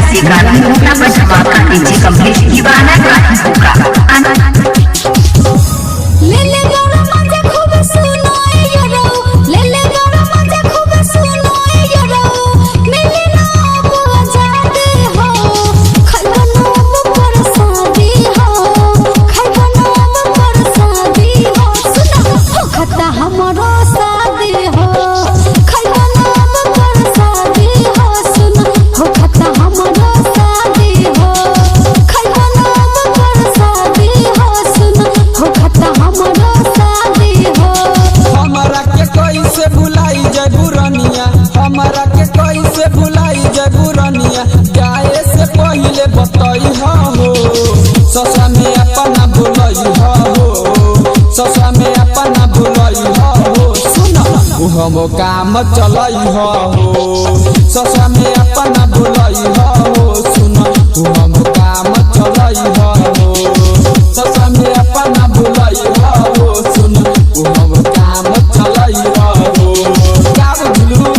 किसी का टूटा पर धमाका डीजे कमलेश दीवाना का होगा। ले ले गौरा मजा खूब सुनो ए यारो, ले ले गौरा मजा खूब सुनो ए यारो, मिले ना अब आजादी हो, खैबा ना अब बरसाती हो, खैबा ना अब बरसाती हो, सुनो हो खता हमरो शादी हो, खैबा ना अब बरसाती हो, सुनो हो खता हमरो शादी हो, खैबा ना अब बरसाती हो, सुनो हो खता हमरो शादी हो। हमरा के कैसे भुलाई जय बुरनिया, हमरा के कैसे भुलाई जय बुरनिया, जाए से पहले बतई हो, ससा में अपना भुलई हो, ससा में अपना भुलई हो, सुन हम काम चलई हो, ससा में अपना भुलई हो, सुन हम काम चलई हो, ससा में अपना भुलई हो, सुन हम काम चलई हो, क्या बुझलू।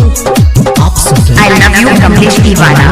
आई लव यू कमलेश दीवाना।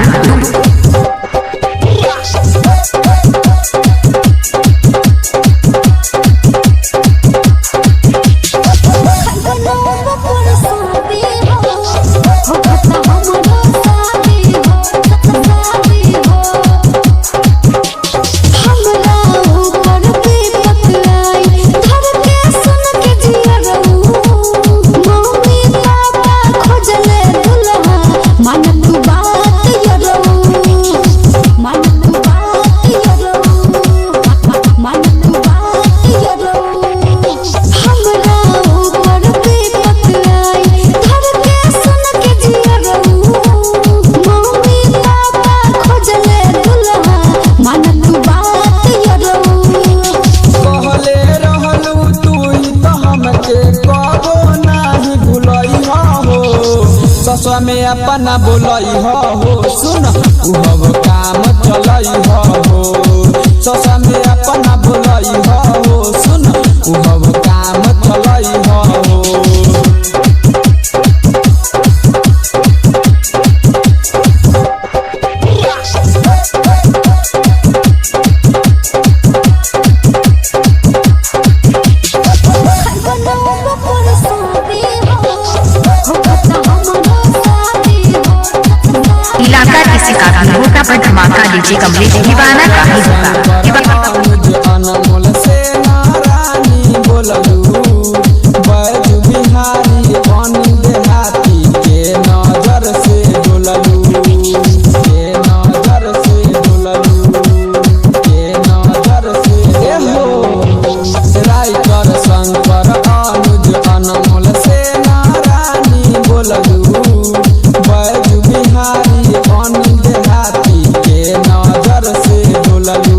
ससुआ में अपना बोलई हो, सुन हम काम चलई हो, ससुआ में अपना बोलई हो, सुन हम काम चलई हो। इलाका किसी का टूटा पर धमाका डीजे कमलेश दीवाना का होगा। अनमोल से नारानी बोललू, बैजू बिहारी बन देहाती के नजर से बोललू, के नजर से बोललू, के नजर से हो राइटर शंकर अनुज अनमोल से नारानी बोललू, बैजू बिहारी बन देहाती के नजर से बोललू।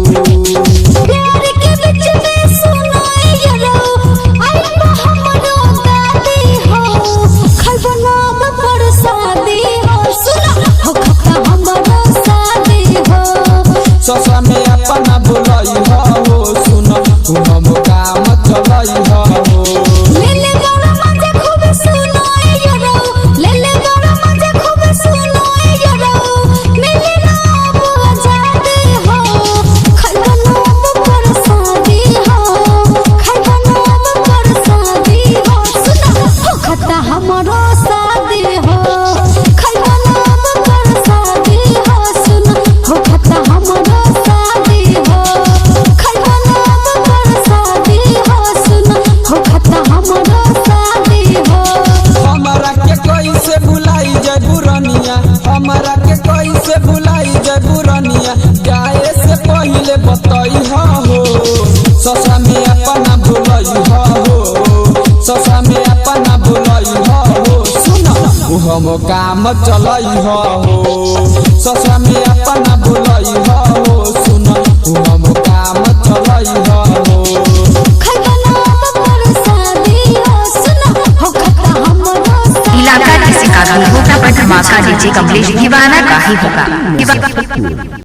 ससा में अपना बोलई हो, सुन हम काम चलई हो। ले ले गौरा मजा खूब सुनो ए यारो, ले ले गौरा मजा खूब सुनो ए यारो, मिले ना अब आजादी हो, खैबा ना अब बरसाती हो, खैबा ना अब बरसाती हो, सुनो हो खता हमरो शादी हो, खैबा ना अब बरसाती हो, सुनो हो खता हमरो शादी हो, खैबा ना अब बरसाती हो, सुनो हो खता हमरो शादी हो। हमरा के कैसे भुलाई जय बुरनिया, हमरा के कैसे भुलाई जय बुरनिया, जाए से पहले बतई हो, ससा में अपना भुलई हो, ससा में अपना भुलई हो, सुन हम काम चलई हो, ससा में अपना भुलई हो, सुन हम काम चलई हो। खैबा ना अब बरसाती हो, सुनो हो खता हमरो इलाका किसी का टूटा पर धमाका डीजे कमलेश दीवाना का होगा।